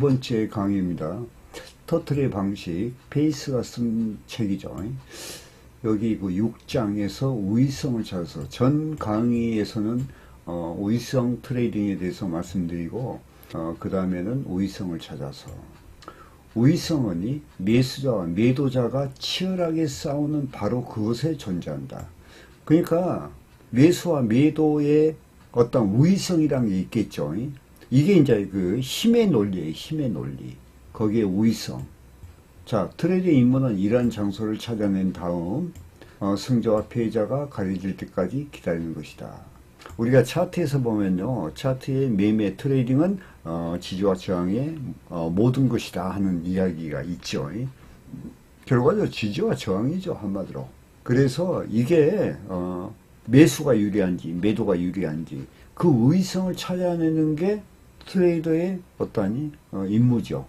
번째 강의입니다. 터틀의 방식, 페이스가 쓴 책이죠. 여기 그 6장에서 우위성을 찾아서 전 강의에서는 우위성 트레이딩에 대해서 말씀드리고 그 다음에는 우위성을 찾아서 우위성은 매수자와 매도자가 치열하게 싸우는 바로 그것에 존재한다. 그러니까 매수와 매도의 어떤 우위성이라는 게 있겠죠. 이게 이제 그 힘의 논리예요. 힘의 논리. 거기에 우위성. 자, 트레이딩 임무는 이러한 장소를 찾아낸 다음 승자와 패자가 가려질 때까지 기다리는 것이다. 우리가 차트에서 보면요, 차트의 매매 트레이딩은 지지와 저항의 모든 것이다 하는 이야기가 있죠. 결과적으로 지지와 저항이죠, 한마디로. 그래서 이게 매수가 유리한지 매도가 유리한지 그 우위성을 찾아내는 게 트레이더의 어떠한 임무죠.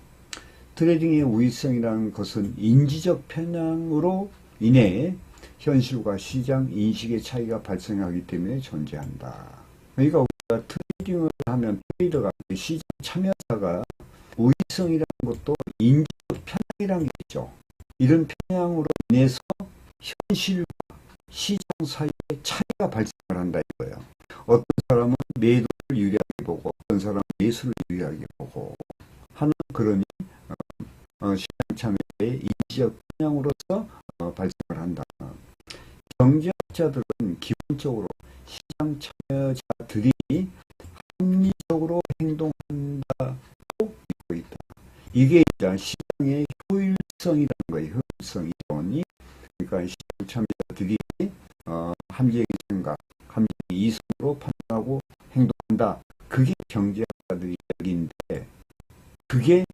트레이딩의 우위성이라는 것은 인지적 편향으로 인해 현실과 시장 인식의 차이가 발생하기 때문에 존재한다. 그러니까 우리가 트레이딩을 하면 트레이더가 시장 참여자가 우위성이라는 것도 인지적 편향이라는 게 있죠. 이런 편향으로 인해서 현실과 시장 사이에 차이가 발생을 한다 이거예요. 어떤 사람은 매도를 유리하게 보고 어떤 사람은 매수를 유리하게 보고 하는 그런 시장 참여의 인지적 편향으로서 발생을 한다. 경제학자들은 기본적으로 시장 참여자들이 합리적으로 행동한다고 믿고 있다. 이게 일단 시장의 효율성이라는 거예요. 효율성이. 그러니까 시장 참여자들이 합리적인 생각, 합리적인 이성으로 판단하고 행동한다. 그게 경제학자들의 이야기인데 그게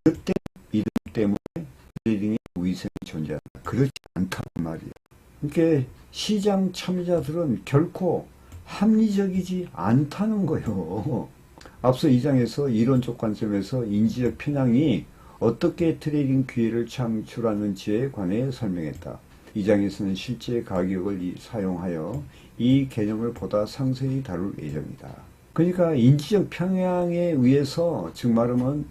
그릇된 믿음 때문에 트레이딩의 우위성이 존재한다. 그렇지 않단 말이에요. 그러니까 시장 참여자들은 결코 합리적이지 않다는 거예요. 앞서 2장에서 이론적 관점에서 인지적 편향이 어떻게 트레이딩 기회를 창출하는지에 관해 설명했다. 2장에서는 실제 가격을 사용하여 이 개념을 보다 상세히 다룰 예정이다. 그러니까 인지적 편향에 의해서 즉 말하면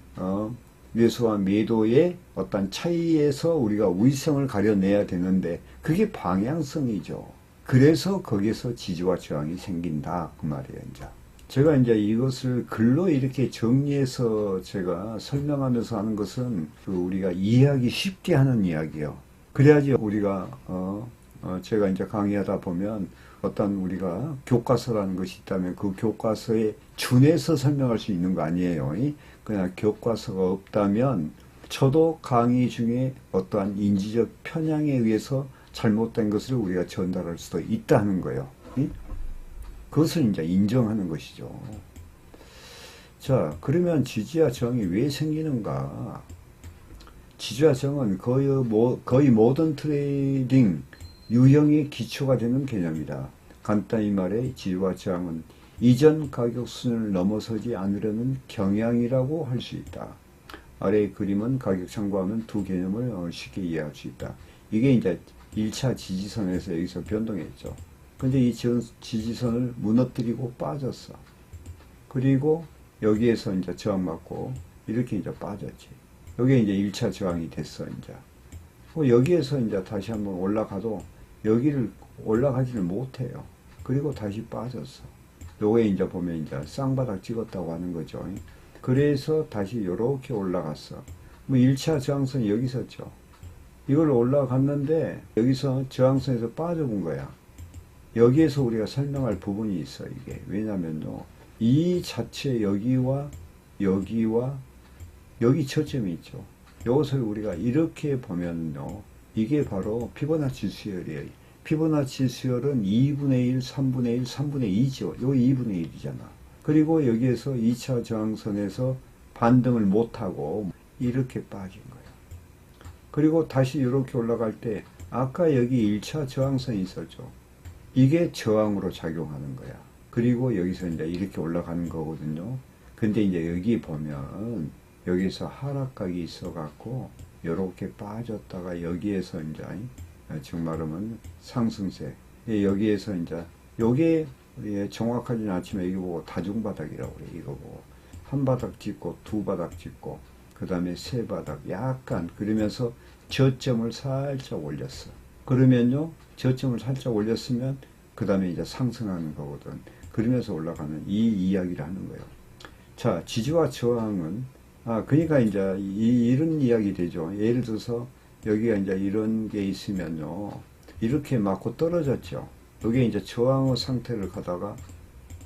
매수와 매도의 어떤 차이에서 우리가 우위성을 가려내야 되는데 그게 방향성이죠. 그래서 거기서 지지와 저항이 생긴다 그 말이에요. 제가 이제 이것을 글로 이렇게 정리해서 제가 설명하면서 하는 것은 우리가 이해하기 쉽게 하는 이야기예요. 그래야지 우리가 제가 이제 강의하다 보면 어떤 우리가 교과서라는 것이 있다면 그 교과서에 준해서 설명할 수 있는 거 아니에요. 그냥 교과서가 없다면 저도 강의 중에 어떠한 인지적 편향에 의해서 잘못된 것을 우리가 전달할 수도 있다는 거예요. 그것을 이제 인정하는 것이죠. 자, 그러면 지지와 저항이 왜 생기는가? 지지와 저항은 거의 모든 트레이딩 유형의 기초가 되는 개념이다. 간단히 말해 지지와 저항은 이전 가격 수준을 넘어서지 않으려는 경향이라고 할 수 있다. 아래의 그림은 가격 참고하면 두 개념을 쉽게 이해할 수 있다. 이게 이제 1차 지지선에서 여기서 변동했죠. 근데 이 지지선을 무너뜨리고 빠졌어. 그리고 여기에서 이제 저항받고 이렇게 이제 빠졌지. 여기에 이제 1차 저항이 됐어, 이제. 여기에서 이제 다시 한번 올라가도 여기를 올라가지를 못해요. 그리고 다시 빠졌어. 요게 이제 보면 이제 쌍바닥 찍었다고 하는 거죠. 그래서 다시 이렇게 올라갔어. 1차 저항선이 여기 있었죠. 이걸 올라갔는데 여기서 저항선에서 빠져본 거야. 여기에서 우리가 설명할 부분이 있어, 이게. 왜냐면요. 이 자체 여기와 여기와 여기 저점이 있죠. 이것을 우리가 이렇게 보면요. 이게 바로 피보나치 수열이에요. 피보나치 수열은 2분의 1, 3분의 1, 3분의 2죠. 요 2분의 1이잖아. 그리고 여기에서 2차 저항선에서 반등을 못하고 이렇게 빠진 거예요. 그리고 다시 이렇게 올라갈 때 아까 여기 1차 저항선이 있었죠. 이게 저항으로 작용하는 거야. 그리고 여기서 이제 이렇게 올라가는 거거든요. 근데 이제 여기 보면 여기서 하락각이 있어 갖고 이렇게 빠졌다가 여기에서 이제 지금 말하면 상승세 여기에서 이제 요게 정확하지는 않지만 여기 보고 다중바닥이라고 그래. 이거 보고 한 바닥 찍고 두 바닥 찍고 그 다음에 세 바닥 약간 그러면서 저점을 살짝 올렸어. 그러면요 저점을 살짝 올렸으면 그 다음에 이제 상승하는 거거든. 그러면서 올라가는 이 이야기를 하는 거예요. 자, 지지와 저항은 그러니까 이제 이런 이야기 되죠. 예를 들어서 여기가 이제 이런 게 있으면요 이렇게 맞고 떨어졌죠. 여기에 이제 저항의 상태를 가다가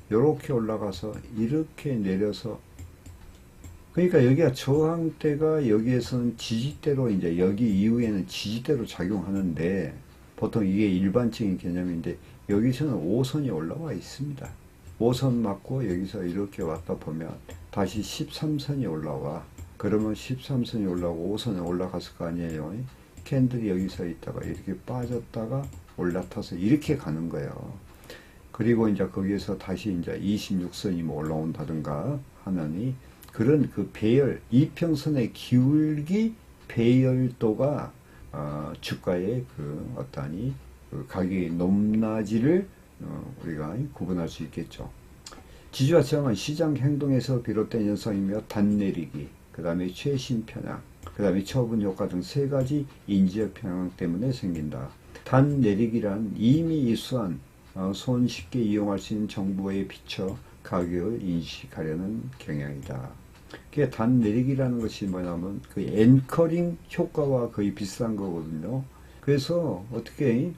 이렇게 올라가서 이렇게 내려서 그러니까 여기가 저항대가 여기에서는 지지대로 이제 여기 이후에는 지지대로 작용하는데 보통 이게 일반적인 개념인데 여기서는 5선이 올라와 있습니다. 5선 맞고 여기서 이렇게 왔다 보면 다시 13선이 올라와. 그러면 13선이 올라오고 5선에 올라갔을 거 아니에요. 캔들이 여기서 있다가 이렇게 빠졌다가 올라타서 이렇게 가는 거예요. 그리고 이제 거기에서 다시 이제 26선이 뭐 올라온다든가 하느니 그런 그 배열, 이평선의 기울기 배열도가 주가의 그 어떠하니 그 가격의 높낮이를 우리가 구분할 수 있겠죠. 지지와 저항은 시장 행동에서 비롯된 현상이며 단내리기, 그 다음에 최신 편향, 그 다음에 처분 효과 등 세 가지 인지적 편향 때문에 생긴다. 단내리기란 이미 입수한 손쉽게 이용할 수 있는 정보에 비춰 가격을 인식하려는 경향이다. 그게 단내리기라는 것이 뭐냐면 그 앵커링 효과와 거의 비슷한 거거든요. 그래서 어떻게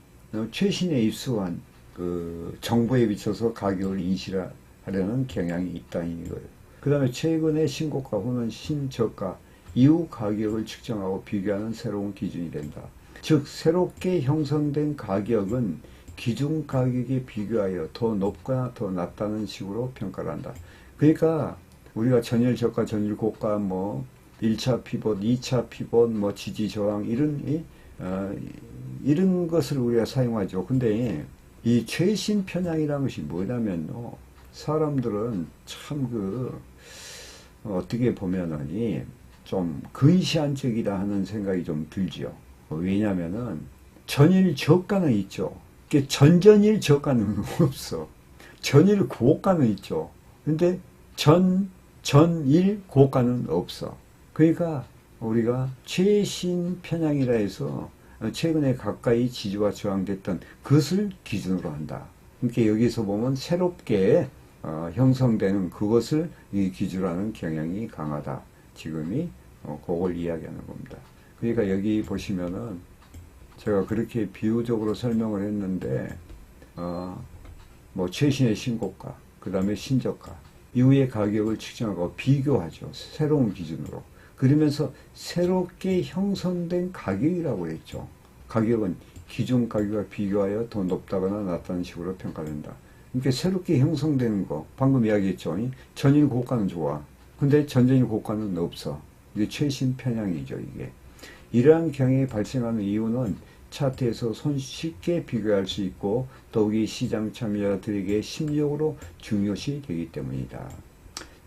최신에 입수한 그 정보에 비춰서 가격을 인식하려는 경향이 있다는 거예요. 그 다음에 최근의 신고가 혹은 신저가 이후 가격을 측정하고 비교하는 새로운 기준이 된다. 즉 새롭게 형성된 가격은 기존 가격에 비교하여 더 높거나 더 낮다는 식으로 평가를 한다. 그러니까 우리가 전일 저가, 전일 고가, 뭐 1차 피봇, 2차 피봇, 뭐 지지 저항 이런 것을 우리가 사용하죠. 근데 이 최신 편향이라는 것이 뭐냐면요. 사람들은 참 어떻게 보면은 좀 근시안적이다 하는 생각이 좀 들지요. 왜냐면은 전일 저가는 있죠. 전전일 저가는 없어. 전일 고가는 있죠. 근데 전일 고가는 없어. 그러니까 우리가 최신 편향이라 해서 최근에 가까이 지지와 저항됐던 그것을 기준으로 한다. 그러니까 여기서 보면 새롭게 형성되는 그것을 이 기준으로 하는 경향이 강하다. 지금이 그걸 이야기하는 겁니다. 그러니까 여기 보시면은 제가 그렇게 비유적으로 설명을 했는데 뭐 최신의 신고가, 그 다음에 신저가 이후의 가격을 측정하고 비교하죠. 새로운 기준으로. 그러면서 새롭게 형성된 가격이라고 했죠. 가격은 기존 가격과 비교하여 더 높다거나 낮다는 식으로 평가된다. 그러니까 새롭게 형성되는 거 방금 이야기했죠. 전일 고가는 좋아. 근데 전전일 고가는 없어. 이게 최신 편향이죠. 이게. 이러한 경향이 발생하는 이유는 차트에서 손쉽게 비교할 수 있고 더욱이 시장 참여자들에게 심리적으로 중요시 되기 때문이다.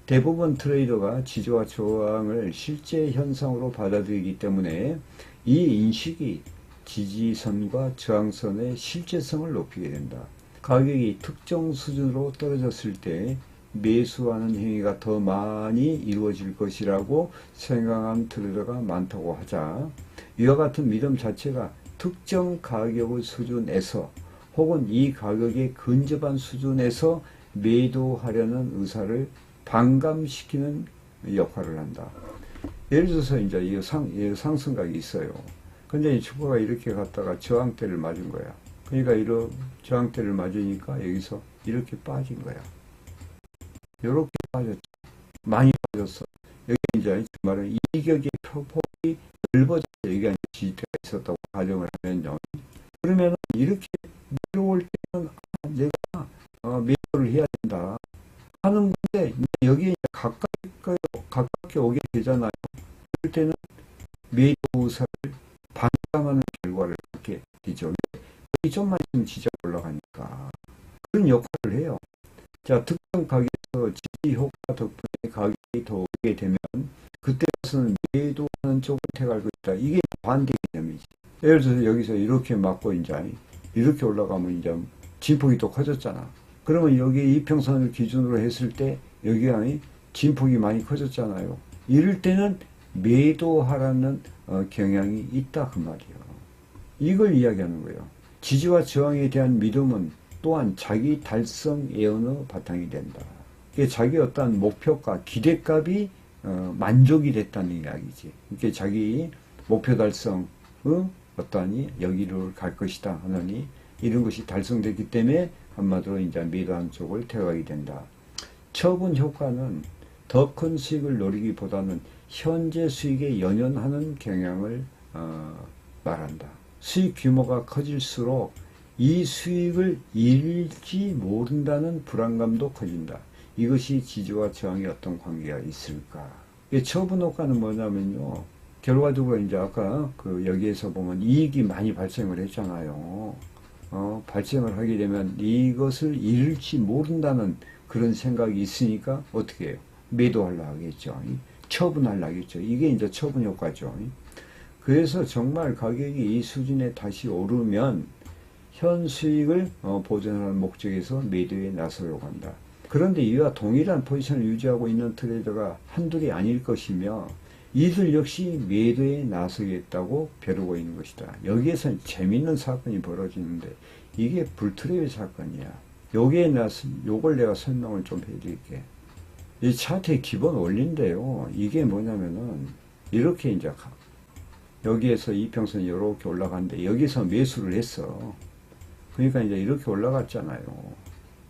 대부분 트레이더가 지지와 저항을 실제 현상으로 받아들이기 때문에 이 인식이 지지선과 저항선의 실제성을 높이게 된다. 가격이 특정 수준으로 떨어졌을 때 매수하는 행위가 더 많이 이루어질 것이라고 생각한 트레이더가 많다고 하자 이와 같은 믿음 자체가 특정 가격의 수준에서 혹은 이 가격에 근접한 수준에서 매도하려는 의사를 반감시키는 역할을 한다. 예를 들어서 이제 이 상승각이 있어요. 근데 이 주가가 이렇게 갔다가 저항대를 맞은 거야. 그러니까 이런 저항대를 맞으니까 여기서 이렇게 빠진 거야. 이렇게 빠졌죠. 많이 빠졌어. 여기 이제 말은 이격의 폭이 넓어져 여기가 지지대가 있었다고 가정을 하면요. 그러면 이렇게 내려올 때는 내가 매도를 해야 된다 하는 건데 여기에 가깝게 오게 되잖아요. 그럴 때는 매도 의사를 반감하는 결과를 갖게 되죠. 여기 좀만 있으면 지지가 올라가니까 그런 역할을 해요. 자, 특정 가격에서 지지 효과 덕분에 가격이 더 오게 되면 그때부터는 매도하는 쪽을 택할 것이다. 이게 반대 개념이지. 예를 들어서 여기서 이렇게 맞고 이제 이렇게 올라가면 이제 진폭이 또 커졌잖아. 그러면 여기 이평선을 기준으로 했을 때 여기가 진폭이 많이 커졌잖아요. 이럴 때는 매도하라는 경향이 있다 그 말이에요. 이걸 이야기하는 거예요. 지지와 저항에 대한 믿음은 또한 자기 달성 예언의 바탕이 된다. 이게 자기 어떤 목표가 기대값이 만족이 됐다는 이야기지. 이게 자기 목표 달성의 어떠하니 여기를 갈 것이다 하느니 이런 것이 달성됐기 때문에 한마디로 이제 매도한 쪽을 택하게 된다. 처분 효과는 더 큰 수익을 노리기보다는 현재 수익에 연연하는 경향을 말한다. 수익 규모가 커질수록 이 수익을 잃지 모른다는 불안감도 커진다. 이것이 지지와 저항의 어떤 관계가 있을까? 처분 효과는 뭐냐면요. 결과적으로 이제 아까 여기에서 보면 이익이 많이 발생을 했잖아요. 발생을 하게 되면 이것을 잃을지 모른다는 그런 생각이 있으니까 어떻게 해요? 매도하려고 하겠죠. 처분하려고 하겠죠. 이게 이제 처분 효과죠. 그래서 정말 가격이 이 수준에 다시 오르면 현 수익을 보존하는 목적에서 매도에 나서려고 한다. 그런데 이와 동일한 포지션을 유지하고 있는 트레이더가 한둘이 아닐 것이며 이들 역시 매도에 나서겠다고 벼르고 있는 것이다. 여기에서 재밌는 사건이 벌어지는데 이게 불트랩의 사건이야. 요걸 내가 설명을 좀 해드릴게. 이 차트의 기본 원리인데요. 이게 뭐냐면은 이렇게 이제 여기에서 이평선이 이렇게 올라가는데 여기서 매수를 했어. 그러니까 이제 이렇게 올라갔잖아요.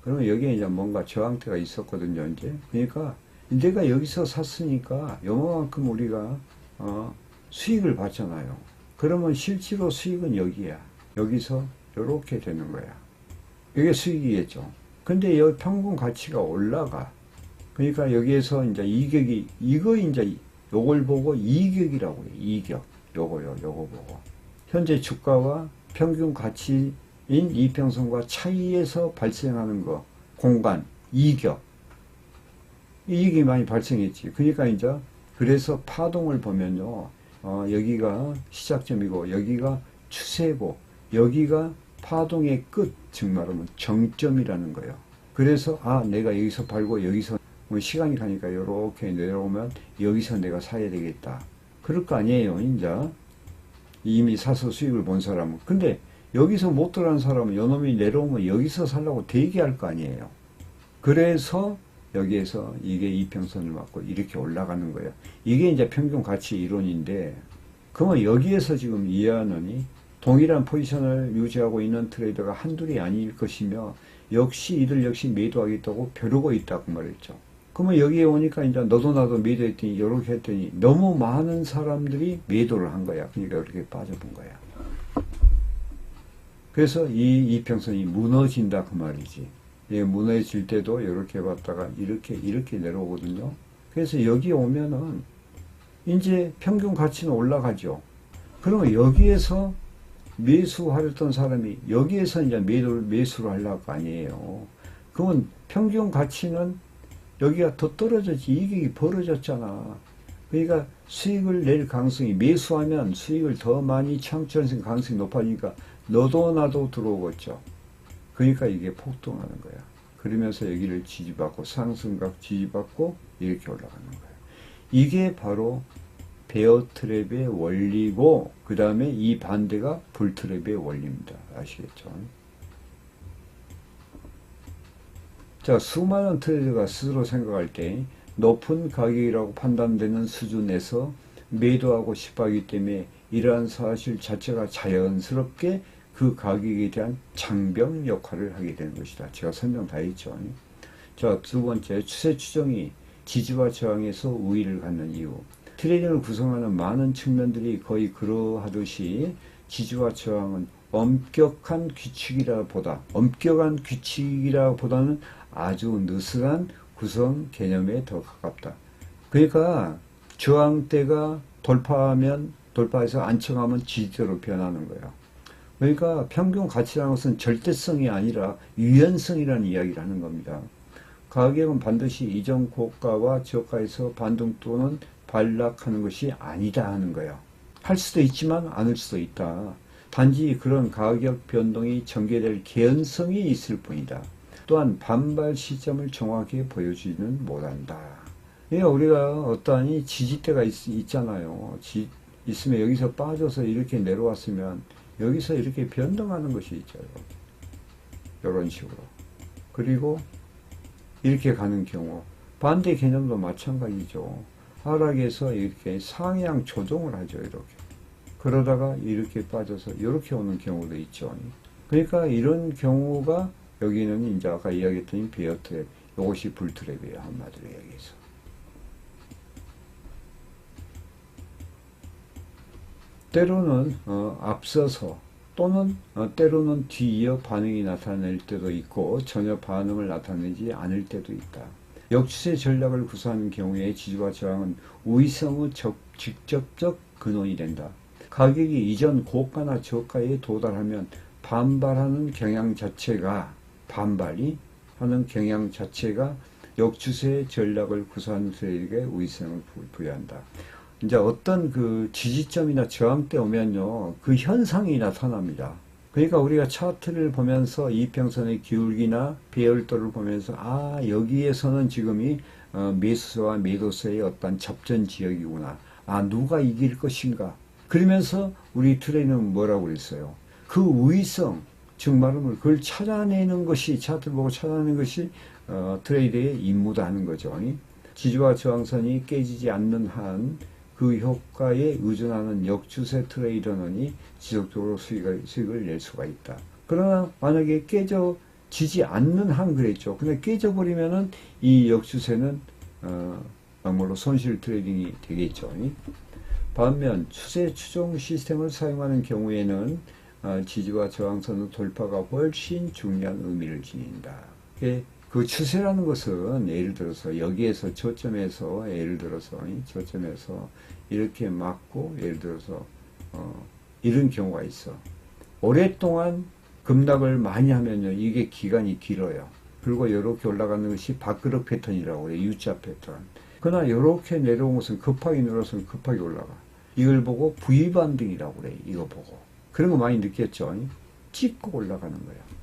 그러면 여기에 이제 뭔가 저항대가 있었거든요, 이제. 그러니까 내가 여기서 샀으니까 요만큼 우리가 수익을 받잖아요. 그러면 실제로 수익은 여기야. 여기서 이렇게 되는 거야. 이게 수익이겠죠. 근데 여기 평균 가치가 올라가. 그러니까 여기에서 이제 이격이 이거 이제 요걸 보고 이격이라고 해요. 이격. 요거 보고. 현재 주가와 평균 가치인 이평선과 차이에서 발생하는 거, 공간, 이익이 많이 발생했지. 그러니까 이제, 그래서 파동을 보면요, 여기가 시작점이고, 여기가 추세고, 여기가 파동의 끝, 즉 말하면 정점이라는 거예요. 그래서, 내가 여기서 팔고, 여기서, 시간이 가니까 이렇게 내려오면, 여기서 내가 사야 되겠다. 그럴 거 아니에요, 이제. 이미 사서 수익을 본 사람은. 근데, 여기서 못 들어간 사람은 요놈이 내려오면 여기서 살라고 대기할 거 아니에요. 그래서 여기에서 이게 이평선을 맞고 이렇게 올라가는 거예요. 이게 이제 평균 가치 이론인데, 그러면 여기에서 지금 이해하느니 동일한 포지션을 유지하고 있는 트레이더가 한둘이 아닐 것이며 역시 이들 역시 매도하겠다고 벼르고 있다고 말했죠. 그러면 여기에 오니까 이제 너도 나도 매도했더니 이렇게 했더니 너무 많은 사람들이 매도를 한 거야. 그러니까 이렇게 빠져본 거야. 그래서 이 이평선이 무너진다 그 말이지. 예, 무너질 때도 이렇게 봤다가 이렇게 내려오거든요. 그래서 여기 오면은 이제 평균 가치는 올라가죠. 그러면 여기에서 매수하였던 사람이 여기에서 이제 매수를 하려고 아니에요. 그러면 평균 가치는 여기가 더 떨어졌지. 이익이 벌어졌잖아. 그러니까 수익을 낼 가능성이 매수하면 수익을 더 많이 창출할 가능성이 높아지니까 너도 나도 들어오겠죠. 그러니까 이게 폭등하는 거야. 그러면서 여기를 지지받고 상승각 지지받고 이렇게 올라가는 거야. 이게 바로 베어 트랩의 원리고 그 다음에 이 반대가 불 트랩의 원리입니다. 아시겠죠? 자, 수많은 트레이더가 스스로 생각할 때 높은 가격이라고 판단되는 수준에서 매도하고 싶어하기 때문에 이러한 사실 자체가 자연스럽게 그 가격에 대한 장벽 역할을 하게 되는 것이다. 제가 설명 다 했죠. 자, 두 번째, 추세 추정이 지지와 저항에서 우위를 갖는 이유. 트레이딩을 구성하는 많은 측면들이 거의 그러하듯이 지지와 저항은 엄격한 규칙이라보다는 아주 느슨한 구성 개념에 더 가깝다. 그러니까 저항대가 돌파해서 안정하면 지지대로 변하는 거예요. 그러니까 평균 가치라는 것은 절대성이 아니라 유연성이라는 이야기를 하는 겁니다. 가격은 반드시 이전 고가와 저가에서 반등 또는 반락하는 것이 아니다 하는 거예요. 할 수도 있지만 않을 수도 있다. 단지 그런 가격 변동이 전개될 개연성이 있을 뿐이다. 또한 반발 시점을 정확히 보여주지는 못한다. 그러니까 우리가 어떠한 지지대가 있잖아요. 있으면 여기서 빠져서 이렇게 내려왔으면 여기서 이렇게 변동하는 것이 있죠. 이런 식으로. 그리고 이렇게 가는 경우 반대 개념도 마찬가지죠. 하락에서 이렇게 상향 조정을 하죠. 이렇게. 그러다가 이렇게 빠져서 이렇게 오는 경우도 있죠. 그러니까 이런 경우가 여기는 이제 아까 이야기했던 베어 트랩, 이것이 불 트랩이에요. 한마디로 얘기해서. 때로는 앞서서 또는 때로는 뒤이어 반응이 나타낼 때도 있고 전혀 반응을 나타내지 않을 때도 있다. 역추세 전략을 구사하는 경우에 지지와 저항은 우위성의 직접적 근원이 된다. 가격이 이전 고가나 저가에 도달하면 반발이 하는 경향 자체가 역추세 전략을 구사하는 트레이드에 우위성을 부여한다. 이제 어떤 그 지지점이나 저항대 오면요, 그 현상이 나타납니다. 그러니까 우리가 차트를 보면서 이평선의 기울기나 배열도를 보면서 여기에서는 지금이 매수와 매도세의 어떤 접전 지역이구나. 누가 이길 것인가. 그러면서 우리 트레이너는 뭐라고 그랬어요? 그 우위성, 즉 말하면 그걸 찾아내는 것이, 차트를 보고 찾아내는 것이 트레이드의 임무다 하는 거죠. 지지와 저항선이 깨지지 않는 한 그 효과에 의존하는 역추세 트레이더는 지속적으로 수익을 낼 수가 있다. 그러나 만약에 깨져지지 않는 한 그랬죠. 근데 깨져버리면은 이 역추세는 막말로 손실 트레이딩이 되겠죠. 반면 추세 추종 시스템을 사용하는 경우에는 지지와 저항선의 돌파가 훨씬 중요한 의미를 지닌다. 그 추세라는 것은 예를 들어서 여기에서 저점에서 이렇게 맞고 예를 들어서 이런 경우가 있어. 오랫동안 급락을 많이 하면요, 이게 기간이 길어요. 그리고 이렇게 올라가는 것이 밥그릇 패턴이라고 해요. U자 패턴. 그러나 이렇게 내려온 것은 급하게 내려서 급하게 올라가. 이걸 보고 V반등이라고 그래요. 이거 보고. 그런 거 많이 느꼈죠. 찍고 올라가는 거예요.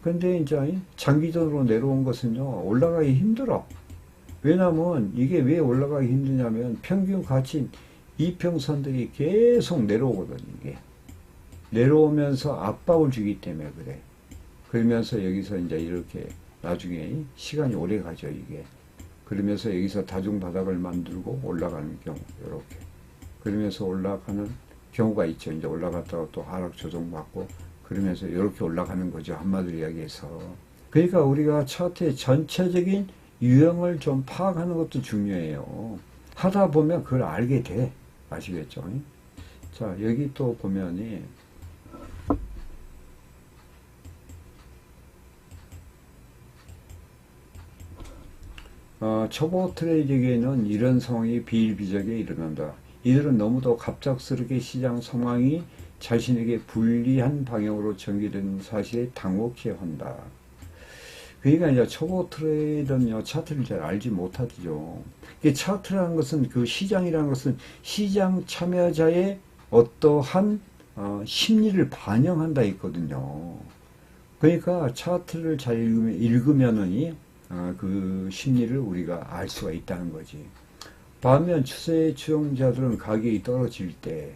근데 이제 장기적으로 내려온 것은요, 올라가기 힘들어. 왜냐면 이게 왜 올라가기 힘드냐면 평균 가치인 이평선들이 계속 내려오거든. 이게 내려오면서 압박을 주기 때문에 그래. 그러면서 여기서 이제 이렇게 나중에 시간이 오래 가죠. 이게 그러면서 여기서 다중바닥을 만들고 올라가는 경우, 이렇게 그러면서 올라가는 경우가 있죠. 이제 올라갔다가 또 하락 조정받고 그러면서 이렇게 올라가는 거죠. 한마디로 이야기해서. 그러니까 우리가 차트의 전체적인 유형을 좀 파악하는 것도 중요해요. 하다 보면 그걸 알게 돼. 아시겠죠? 자, 여기 또 보면이 초보 트레이딩에는 이런 상황이 비일비재하게 일어난다. 이들은 너무도 갑작스럽게 시장 상황이 자신에게 불리한 방향으로 전개되는 사실에 당혹해 한다. 그러니까 이제 초보 트레이더는요, 차트를 잘 알지 못하죠. 차트라는 것은, 그 시장이라는 것은 시장 참여자의 어떠한 심리를 반영한다 했거든요. 그러니까 차트를 잘 읽으면은 그 심리를 우리가 알 수가 있다는 거지. 반면 추세 추종자들은 가격이 떨어질 때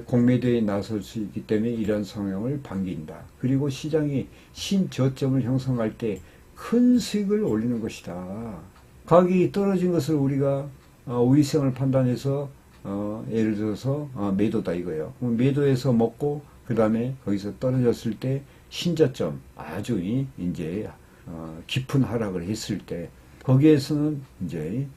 공매도에 나설 수 있기 때문에 이런 성향을 반긴다. 그리고 시장이 신저점을 형성할 때 큰 수익을 올리는 것이다. 가격이 떨어진 것을 우리가 우위성을 판단해서 예를 들어서 매도다 이거예요. 매도해서 먹고 그 다음에 거기서 떨어졌을 때 신저점 아주 이제 깊은 하락을 했을 때 거기에서는 이제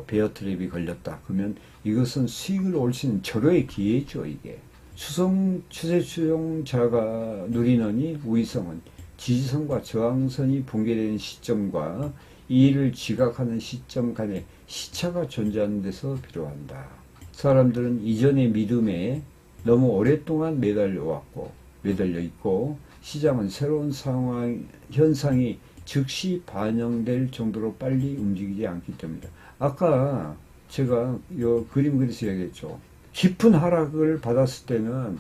베어 트랩이 걸렸다. 그러면 이것은 수익을 올 수 있는 절호의 기회죠, 이게. 추세 추종자가 누리는 우위성은 지지선과 저항선이 붕괴되는 시점과 이를 지각하는 시점 간의 시차가 존재하는 데서 필요한다. 사람들은 이전의 믿음에 너무 오랫동안 매달려 있고 시장은 새로운 현상이 즉시 반영될 정도로 빨리 움직이지 않기 때문이다. 아까 제가 요 그림 그려서 얘기했죠. 깊은 하락을 받았을 때는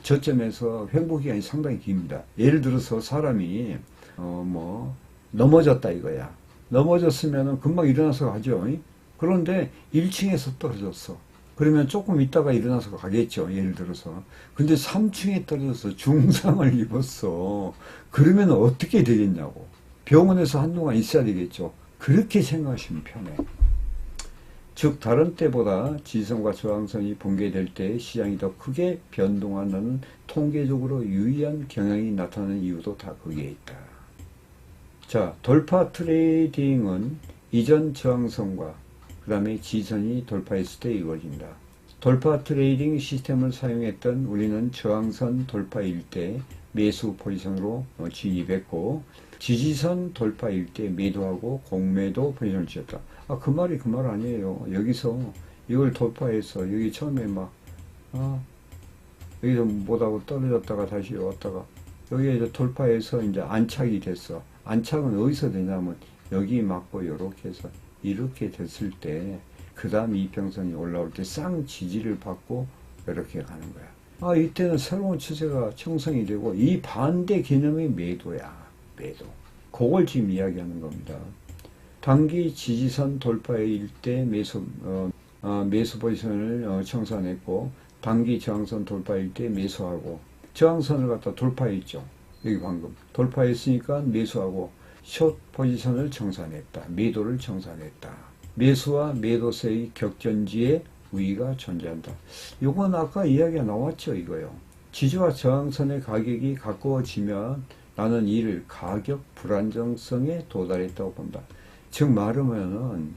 저점에서 횡보 기간이 상당히 깁니다. 예를 들어서 사람이 넘어졌다 이거야. 넘어졌으면 금방 일어나서 가죠. 그런데 1층에서 떨어졌어. 그러면 조금 있다가 일어나서 가겠죠. 예를 들어서. 근데 3층에 떨어져서 중상을 입었어. 그러면 어떻게 되겠냐고. 병원에서 한동안 있어야 되겠죠. 그렇게 생각하시면 편해. 즉 다른 때보다 지지선과 저항선이 붕괴될 때 시장이 더 크게 변동한다는 통계적으로 유의한 경향이 나타나는 이유도 다 거기에 있다. 자, 돌파 트레이딩은 이전 저항선과 그 다음에 지지선이 돌파했을 때 이루어진다. 돌파 트레이딩 시스템을 사용했던 우리는 저항선 돌파일 때 매수 포지션으로 진입했고, 지지선 돌파일 때 매도하고 공매도 포지션을 취했다. 그 말이 그 말 아니에요. 여기서 이걸 돌파해서 여기 처음에 여기서 못하고 떨어졌다가 다시 왔다가 여기에 이제 돌파해서 이제 안착이 됐어. 안착은 어디서 되냐면 여기 맞고 이렇게 해서 이렇게 됐을 때 그 다음 이평선이 올라올 때 쌍 지지를 받고 이렇게 가는 거야. 이때는 새로운 추세가 형성이 되고 이 반대 개념이 매도야. 매도. 그걸 지금 이야기하는 겁니다. 단기 지지선 돌파일 때 매수 포지션을 청산했고, 단기 저항선 돌파일 때 매수하고, 저항선을 갖다 돌파했죠. 여기 방금 돌파했으니까 매수하고 숏 포지션을 청산했다. 매도를 청산했다. 매수와 매도세의 격전지에 우위가 존재한다. 이건 아까 이야기가 나왔죠. 이거요. 지지와 저항선의 가격이 가까워지면 나는 이를 가격 불안정성에 도달했다고 본다. 즉 말하면은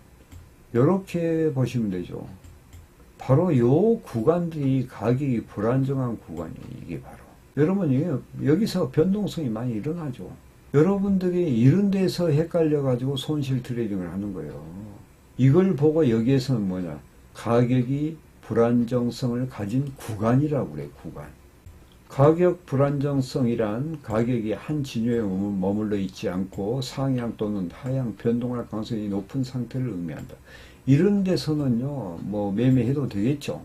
이렇게 보시면 되죠. 바로 요 구간들이 가격이 불안정한 구간이에요. 이게 바로. 여러분 여기서 변동성이 많이 일어나죠. 여러분들이 이런 데서 헷갈려 가지고 손실 트레이딩을 하는 거예요. 이걸 보고 여기에서는 뭐냐, 가격이 불안정성을 가진 구간이라고 그래. 구간. 가격 불안정성이란 가격이 한 진영에 머물러 있지 않고 상향 또는 하향 변동할 가능성이 높은 상태를 의미한다. 이런 데서는요, 매매해도 되겠죠.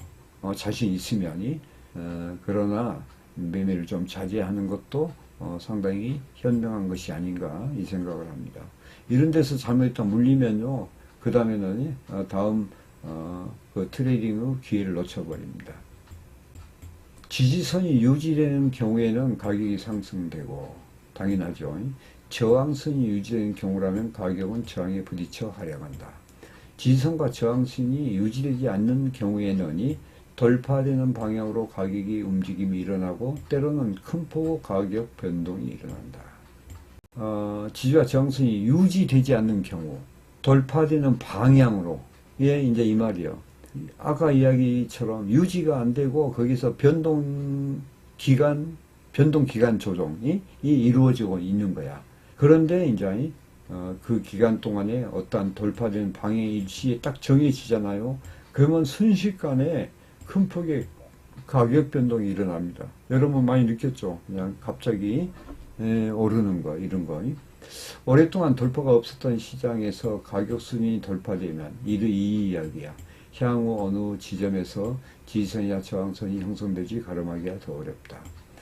자신 있으면. 그러나 매매를 좀 자제하는 것도 상당히 현명한 것이 아닌가 이 생각을 합니다. 이런 데서 잘못했다 물리면요, 그 다음에는 다음 그 트레이딩의 기회를 놓쳐버립니다. 지지선이 유지되는 경우에는 가격이 상승되고 당연하죠. 저항선이 유지되는 경우라면 가격은 저항에 부딪혀 하락한다. 지지선과 저항선이 유지되지 않는 경우에는 돌파되는 방향으로 가격이 움직임이 일어나고 때로는 큰 폭의 가격 변동이 일어난다. 지지와 저항선이 유지되지 않는 경우 돌파되는 방향으로 이제 이 말이요. 아까 이야기처럼 유지가 안 되고 거기서 변동 기간 조정이 이루어지고 있는 거야. 그런데 이제 그 기간 동안에 어떠한 돌파되는 방향의 일시에 딱 정해지잖아요. 그러면 순식간에 큰 폭의 가격 변동이 일어납니다. 여러분 많이 느꼈죠? 그냥 갑자기 오르는 거, 이런 거. 오랫동안 돌파가 없었던 시장에서 가격 순위 돌파되면 이 이야기야. 향후 어느 지점에서 지지선이나 저항선이 형성되지 가름하기가 더 어렵다.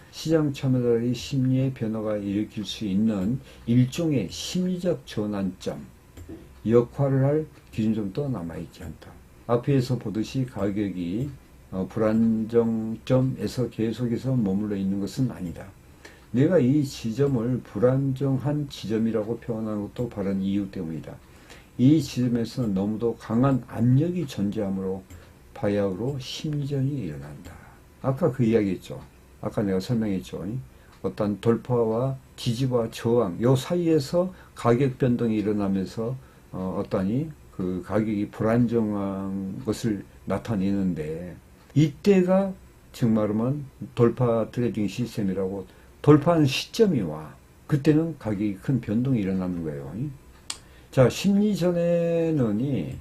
시장 참여자의 심리의 변화가 일으킬 수 있는 일종의 심리적 전환점, 역할을 할 기준점도 남아있지 않다. 앞에서 보듯이 가격이 불안정점에서 계속해서 머물러 있는 것은 아니다. 내가 이 지점을 불안정한 지점이라고 표현하는 것도 바른 이유 때문이다. 이 지점에서는 너무도 강한 압력이 존재하므로 바야흐로 심리전이 일어난다. 아까 그 이야기했죠. 아까 내가 설명했죠. 어떤 돌파와 지지와 저항 요 사이에서 가격 변동이 일어나면서 어떠니 그 가격이 불안정한 것을 나타내는데, 이때가 정말로는 돌파 트레이딩 시스템이라고. 돌파하는 시점이 와. 그때는 가격이 큰 변동이 일어나는 거예요. 자, 심리전에는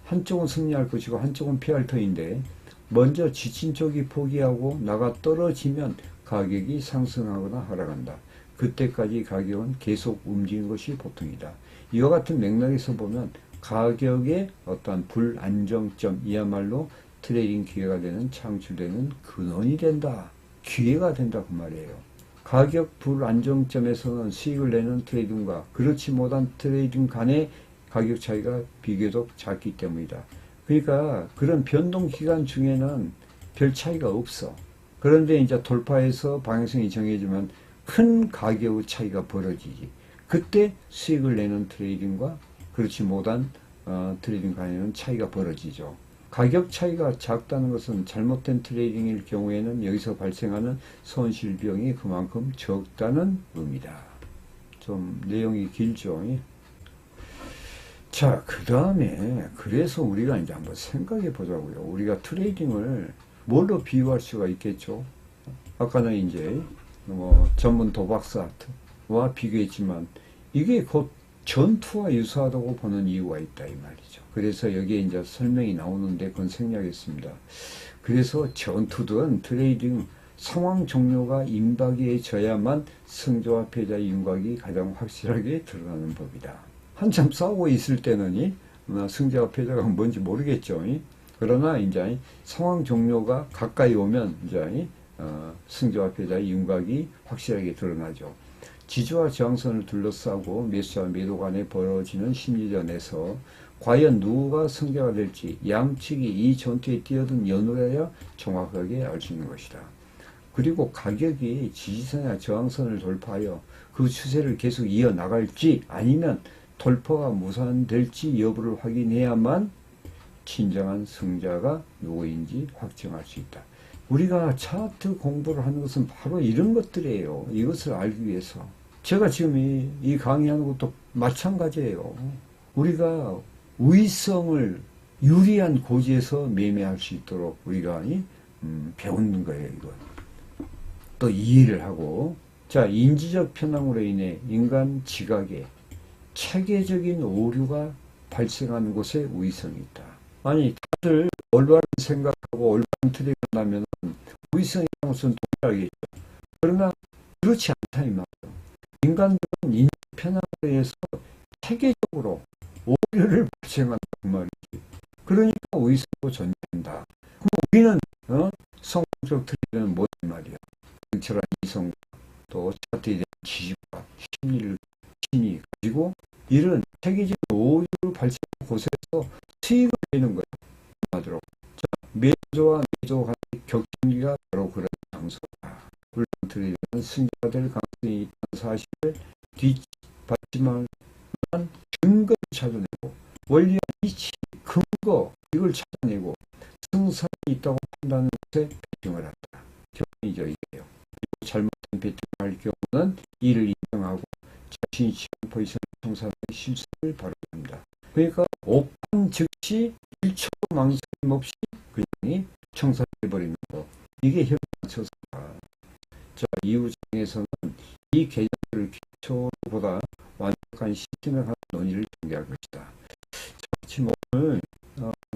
한쪽은 승리할 것이고 한쪽은 피할 터인데, 먼저 지친 쪽이 포기하고 나가 떨어지면 가격이 상승하거나 하락한다. 그때까지 가격은 계속 움직이는 것이 보통이다. 이와 같은 맥락에서 보면 가격의 어떠한 불안정점이야말로 트레이딩 기회가 되는, 창출되는 근원이 된다. 기회가 된다 그 말이에요. 가격 불안정점에서는 수익을 내는 트레이딩과 그렇지 못한 트레이딩 간의 가격 차이가 비교적 작기 때문이다. 그러니까 그런 변동 기간 중에는 별 차이가 없어. 그런데 이제 돌파해서 방향성이 정해지면 큰 가격 차이가 벌어지지. 그때 수익을 내는 트레이딩과 그렇지 못한 트레이딩 간에는 차이가 벌어지죠. 가격 차이가 작다는 것은 잘못된 트레이딩일 경우에는 여기서 발생하는 손실 비용이 그만큼 적다는 의미다. 좀 내용이 길죠. 자, 그 다음에 그래서 우리가 이제 한번 생각해 보자고요. 우리가 트레이딩을 뭘로 비유할 수가 있겠죠? 아까는 이제 전문 도박사와 비교했지만 이게 곧 전투와 유사하다고 보는 이유가 있다 이 말이죠. 그래서 여기에 이제 설명이 나오는데 그건 생략했습니다. 그래서 전투든 트레이딩 상황 종료가 임박해져야만 승자와 패자의 윤곽이 가장 확실하게 드러나는 법이다. 한참 싸우고 있을 때는 승자와 패자가 뭔지 모르겠죠. 그러나 이제 상황 종료가 가까이 오면 이제 승자와 패자의 윤곽이 확실하게 드러나죠. 지지와 저항선을 둘러싸고 매수와 매도 간에 벌어지는 심리전에서 과연 누가 승자가 될지 양측이 이 전투에 뛰어든 연후에야 정확하게 알 수 있는 것이다. 그리고 가격이 지지선이나 저항선을 돌파하여 그 추세를 계속 이어나갈지 아니면 돌파가 무산될지 여부를 확인해야만 진정한 승자가 누구인지 확정할 수 있다. 우리가 차트 공부를 하는 것은 바로 이런 것들이에요. 이것을 알기 위해서. 제가 지금 이 강의하는 것도 마찬가지예요. 우리가 우위성을 유리한 고지에서 매매할 수 있도록 우리가 배우는 거예요. 이건. 또 이해를 하고. 자, 인지적 편향으로 인해 인간 지각에 체계적인 오류가 발생하는 곳에 우위성이 있다. 아니, 다들 올바른 생각하고 올바른 트레이딩을 하면 우위성이라는 것은 동일하겠죠. 그러나 그렇지 않다 이 말이에요. 인간들은 인지 편향에 의해서 체계적으로 오류를 발생한다 그 말이지. 그러니까 우위성으로 전진한다. 그럼 우리는 성공적 트레이딩은 뭐란 말이야? 정철한 이성과 또 차트에 대한 지식과 심리를 가지고 이런 체계적인 오류를 발생한 곳에서 수익을 내는 거예요. 하도록. 자, 매조와 매조 간의 격전기가 바로 그런 장소다. 물론 트레이딩은 승자가 될 가능성이 있다는 사실을 뒷받침할 만한 근거를 찾아내고 원리와 이치, 근거 이걸 찾아내고 승산이 있다고 판단하는 것에 배팅을 한다. 결론이죠 이게요. 그리고 잘못된 배팅을 할 경우는 이를 인정하고 자신이 취한 포지션을 청산하는 실수를 벌여줍니다. 그러니까 오판 즉시 1초 망설임 없이 그냥 청산해버리는 거. 이게 현명처사다. 자, 이후 장에서는 이 개념을 기초보다 완벽한 시스템에 관한 논의를 전개할 것이다. 자, 지금 오늘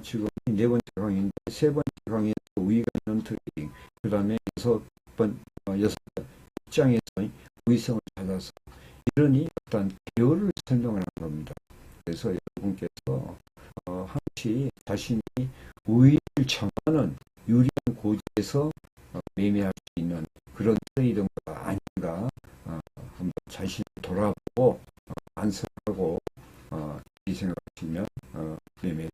지금 네 번째 강의인데 세 번째 강의에서 우위가 있는 트레이딩, 그 다음에 여섯 장에서 우위성을 찾아서 이러니 어떤 개요를 설명을 한 겁니다. 그래서 여러분께서 항시 자신이 우위를 정하는 유리한 고지에서 매매할 수 있는 그런 트레이더가 아닌가 한번 자신을 돌아보고 반성하고 이 생각하시면 매매를